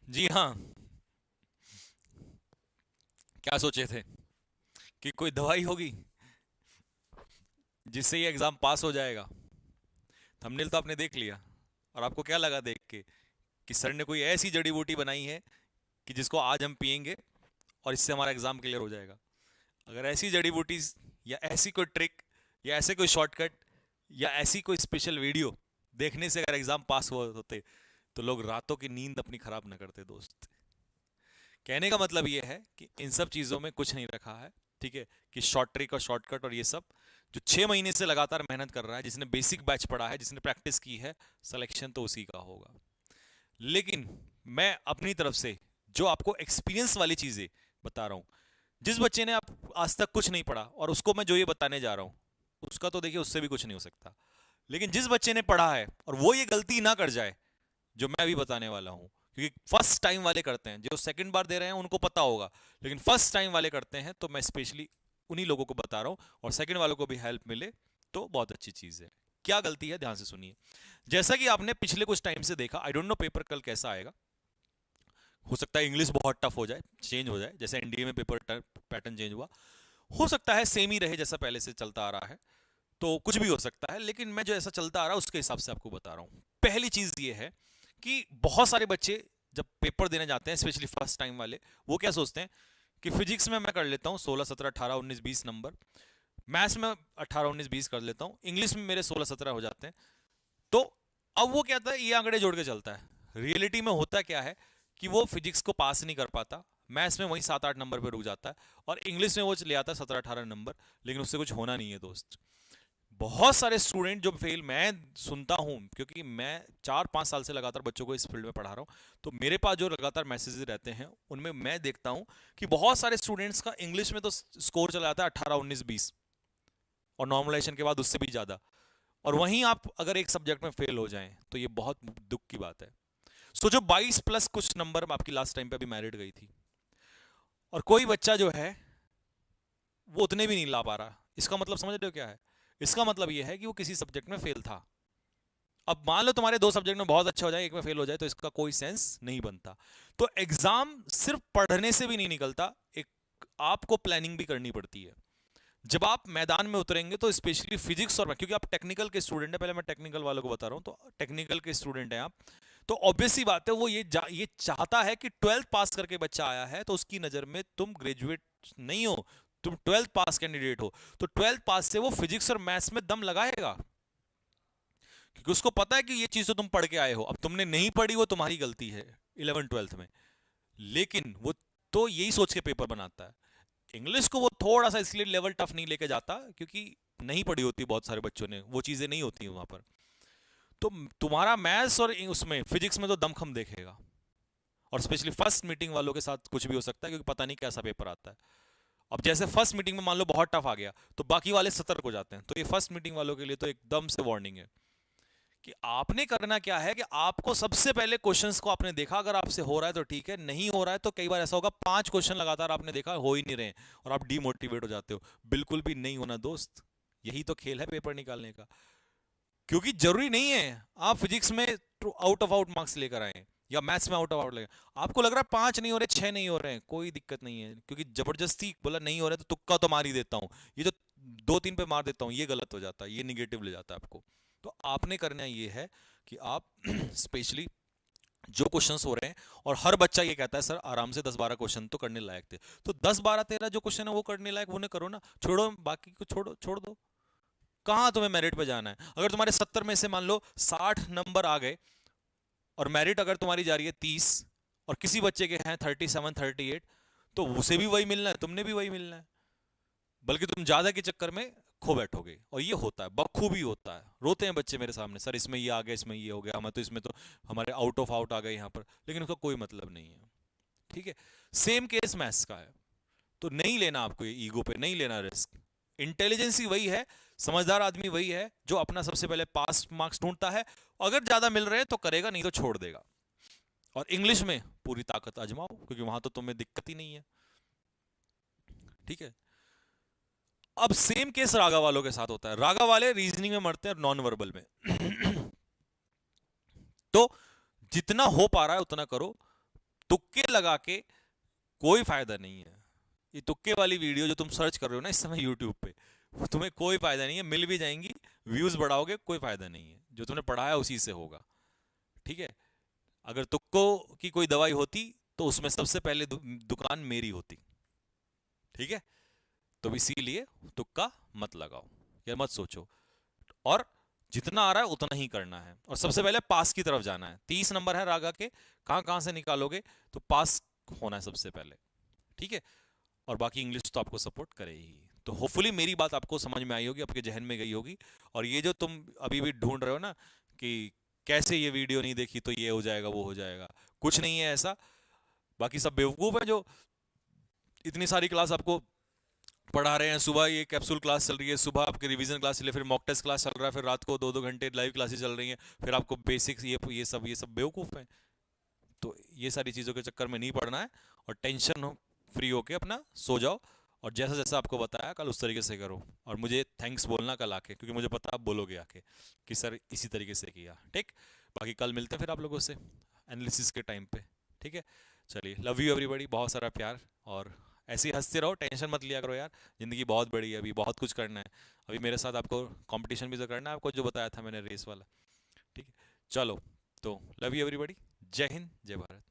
जी हाँ। क्या सोचे थे कि कोई दवाई होगी जिससे ये एग्जाम पास हो जाएगा? थंबनेल तो आपने देख लिया। और आपको क्या लगा देख के कि सर ने कोई ऐसी जड़ी बूटी बनाई है कि जिसको आज हम पियेंगे और इससे हमारा एग्जाम क्लियर हो जाएगा? अगर ऐसी जड़ी बूटी या ऐसी कोई ट्रिक या ऐसे कोई शॉर्टकट या ऐसी कोई स्पेशल वीडियो देखने से अगर एग्जाम पास हुए होते तो लोग रातों की नींद अपनी खराब न करते दोस्त। कहने का मतलब ये है कि इन सब चीज़ों में कुछ नहीं रखा है। ठीक है, कि शॉर्ट ट्रिक और शॉर्टकट और ये सब, जो 6 महीने से लगातार मेहनत कर रहा है, जिसने बेसिक बैच पढ़ा है, जिसने प्रैक्टिस की है, सिलेक्शन तो उसी का होगा। लेकिन मैं अपनी तरफ से जो आपको एक्सपीरियंस वाली चीज़ें बता रहा हूँ, जिस बच्चे ने आप आज तक कुछ नहीं पढ़ा और उसको मैं जो ये बताने जा रहा हूँ, उसका तो देखिए उससे भी कुछ नहीं हो सकता। लेकिन जिस बच्चे ने पढ़ा है और वो ये गलती ना कर जाए जो मैं अभी बताने वाला हूँ, क्योंकि फर्स्ट टाइम वाले करते हैं, जो सेकंड बार दे रहे हैं उनको पता होगा, लेकिन फर्स्ट टाइम वाले करते हैं, तो मैं स्पेशली उन्हीं लोगों को बता रहा हूँ। और सेकंड वालों को भी हेल्प मिले तो बहुत अच्छी चीज़ है। क्या गलती है, ध्यान से सुनिए। जैसा कि आपने पिछले कुछ टाइम से देखा, आई डोंट नो पेपर कल कैसा आएगा, हो सकता है इंग्लिश बहुत टफ हो जाए, चेंज हो जाए, जैसे एनडीए में पेपर पैटर्न चेंज हुआ, हो सकता है सेम ही रहे जैसा पहले से चलता आ रहा है, तो कुछ भी हो सकता है। लेकिन मैं जो ऐसा चलता आ रहा है उसके हिसाब से आपको बता रहा हूँ। पहली चीज़ ये है कि बहुत सारे बच्चे जब पेपर देने जाते हैं, स्पेशली फर्स्ट टाइम वाले, वो क्या सोचते हैं कि फिजिक्स में मैं कर लेता हूँ 16 17 18 19 20 नंबर, मैथ्स में 18 19 20 कर लेता हूँ, इंग्लिश में मेरे 16 17 हो जाते हैं। तो अब वो क्या था, ये आंकड़े जोड़ के चलता है। रियलिटी में होता क्या है कि वो फिजिक्स को पास नहीं कर पाता, मैथ्स में वही 7 8 नंबर पे रुक जाता है, और इंग्लिश में वो ले आता है 17 18 नंबर, लेकिन उससे कुछ होना नहीं है दोस्त। बहुत सारे स्टूडेंट जो फेल मैं सुनता हूं, क्योंकि मैं 4 5 साल से लगातार बच्चों को इस फील्ड में पढ़ा रहा हूं, तो मेरे पास जो लगातार मैसेजेस रहते हैं उनमें मैं देखता हूं कि बहुत सारे स्टूडेंट्स का इंग्लिश में तो स्कोर चला जाता है 18 19 20, और नॉर्मलाइजेशन के बाद उससे भी ज़्यादा। और वहीं आप अगर एक सब्जेक्ट में फेल हो जाएं तो ये बहुत दुख की बात है। सो जो 22 प्लस कुछ नंबर आपकी लास्ट टाइम पे अभी मैरिट गई थी, और कोई बच्चा जो है वो उतने भी नहीं ला पा रहा, इसका मतलब समझ रहे हो क्या है? इसका मतलब ये है कि वो किसी सब्जेक्ट में फेल था। अब मान लो तुम्हारे 2 सब्जेक्ट में बहुत अच्छा हो जाए, एक में फेल हो जाए, तो इसका कोई सेंस नहीं बनता। तो एग्जाम सिर्फ पढ़ने से भी नहीं निकलता, एक आपको प्लानिंग भी करनी पड़ती है। जब आप मैदान में उतरेंगे तो स्पेशली फिजिक्स और क्योंकि आप टेक्निकल के स्टूडेंट हैं, पहले मैं टेक्निकल वालों को बता रहा हूं, तो टेक्निकल के स्टूडेंट हैं आप, तो ऑब्वियस सी बात है वो ये चाहता है कि 12th पास करके बच्चा आया है तो उसकी नज़र में तुम ग्रेजुएट नहीं हो, तुम 12th पास कैंडिडेट हो। तो 12th पास से वो फिजिक्स और मैथ्स में दम लगाएगा, क्योंकि उसको पता है कि ये चीज़ तो तुम पढ़ के आए हो, अब तुमने नहीं पढ़ी वो तुम्हारी गलती है 11 12th में। लेकिन वो तो यही सोच के पेपर बनाता है। इंग्लिश को वो थोड़ा सा इसलिए लेवल टफ नहीं लेके जाता क्योंकि नहीं पढ़ी होती बहुत सारे बच्चों ने, वो चीज़ें नहीं होती वहां पर। तो तुम्हारा मैथ्स और उसमें फिजिक्स में तो दमखम देखेगा, और स्पेशली फर्स्ट मीटिंग वालों के साथ कुछ भी हो सकता है, क्योंकि पता नहीं कैसा पेपर आता है। अब जैसे फर्स्ट मीटिंग में मान लो बहुत टफ आ गया तो बाकी वाले सतर्क हो जाते हैं, तो ये फर्स्ट मीटिंग वालों के लिए तो एकदम से वार्निंग है कि आपने करना क्या है कि आपको सबसे पहले क्वेश्चंस को आपने देखा, अगर आपसे हो रहा है तो ठीक है, नहीं हो रहा है तो कई बार ऐसा होगा 5 क्वेश्चन लगातार आपने देखा हो ही नहीं रहे और आप डीमोटिवेट हो जाते हो। बिल्कुल भी नहीं होना दोस्त, यही तो खेल है पेपर निकालने का। क्योंकि जरूरी नहीं है आप फिजिक्स में आउट ऑफ आउट मार्क्स लेकर आए या मैथ्स में आउट ऑफ आउट लेकर, आपको लग रहा है 5 नहीं हो रहे 6 नहीं हो रहे हैं, कोई दिक्कत नहीं है, क्योंकि जबरदस्ती बोला नहीं हो रहे तो तुक्का तो मार ही देता हूँ, ये जो 2 3 पे मार देता हूँ ये गलत हो जाता है, ये निगेटिव ले जाता है आपको। तो आपने करना ये है कि आप स्पेशली जो क्वेश्चंस हो रहे हैं, और हर बच्चा ये कहता है सर आराम से 10 12 क्वेश्चन तो करने लायक थे, तो 10 12 13 जो क्वेश्चन है वो करने लायक वो ने करो ना, छोड़ो बाकी को, छोड़ दो। कहाँ तुम्हें मेरिट पे जाना है? अगर तुम्हारे 70 में से मान लो 60 नंबर आ गए, और मेरिट अगर तुम्हारी जा रही है 30, और किसी बच्चे के हैं 37 38, तो उसे भी वही मिलना है, तुमने भी वही मिलना है, बल्कि तुम ज्यादा के चक्कर में खो बैठोगे। और ये होता है, बखूबी होता है, रोते हैं बच्चे मेरे सामने, सर इसमें ये आ गया, इसमें ये हो गया, हमें तो इसमें तो हमारे आउट ऑफ आउट आ गए यहाँ पर, लेकिन उसका कोई मतलब नहीं है। ठीक है, सेम केस मैथ्स का है। तो नहीं लेना आपको, ये ईगो पे नहीं लेना रिस्क। इंटेलिजेंस ही वही है, समझदार आदमी वही है जो अपना सबसे पहले पास मार्क्स ढूंढता है, अगर ज्यादा मिल रहे हैं तो करेगा, नहीं तो छोड़ देगा। और इंग्लिश में पूरी ताकत आजमाओ, क्योंकि वहां तो तुम्हें दिक्कत ही नहीं है। ठीक है। अब सेम केस रागा वालों के साथ होता है, रागा वाले रीजनिंग में मरते हैं नॉन वर्बल में। तो जितना हो पा रहा है उतना करो, तुक्के लगा के कोई फायदा नहीं है। ये तुक्के वाली वीडियो जो तुम सर्च कर रहे हो ना इस समय यूट्यूब पे, वो तुम्हें कोई फायदा नहीं है। मिल भी जाएंगी, व्यूज बढ़ाओगे, कोई फायदा नहीं है। जो तुमने पढ़ा है उसी से होगा, ठीक है। अगर तुक्कों की कोई दवाई होती तो उसमें सबसे पहले दुकान मेरी होती, ठीक है। तो इसीलिए तुक्का मत लगाओ या मत सोचो, और जितना आ रहा है उतना ही करना है। और सबसे पहले पास की तरफ जाना है। 30 नंबर है रागा के, कहां कहां से निकालोगे, तो पास होना है सबसे पहले, ठीक है। और बाकी इंग्लिश तो आपको सपोर्ट करेगी। तो होपफुली मेरी बात आपको समझ में आई होगी, आपके जहन में गई होगी। और ये जो तुम अभी भी ढूंढ रहे हो ना कि कैसे ये वीडियो नहीं देखी तो ये हो जाएगा वो हो जाएगा, कुछ नहीं है ऐसा। बाकी सब बेवकूफ है जो इतनी सारी क्लास आपको पढ़ा रहे हैं। सुबह ये कैप्सूल क्लास चल रही है, सुबह आपकी रिवीजन क्लास चल रही है, फिर मॉक टेस्ट क्लास चल रहा है, फिर रात को 2-2 घंटे लाइव क्लासेस चल रही हैं, फिर आपको बेसिक्स ये सब बेवकूफ़ हैं। तो ये सारी चीज़ों के चक्कर में नहीं पड़ना है, और टेंशन हो फ्री होके अपना सो जाओ, और जैसा जैसा आपको बताया कल उस तरीके से करो। और मुझे थैंक्स बोलना कल आके, क्योंकि मुझे पता आप बोलोगे आके कि सर इसी तरीके से किया, ठीक। बाकी कल मिलते हैं फिर आप लोगों से एनालिसिस के टाइम पे, ठीक है। चलिए, लव यू एवरीबॉडी, बहुत सारा प्यार, और ऐसे ही हंसते रहो, टेंशन मत लिया करो यार। ज़िंदगी बहुत बड़ी है, अभी बहुत कुछ करना है। अभी मेरे साथ आपको कंपटीशन भी तो करना है, आपको जो बताया था मैंने रेस वाला, ठीक है। चलो, तो लव यू एवरीबॉडी, जय हिंद, जय भारत।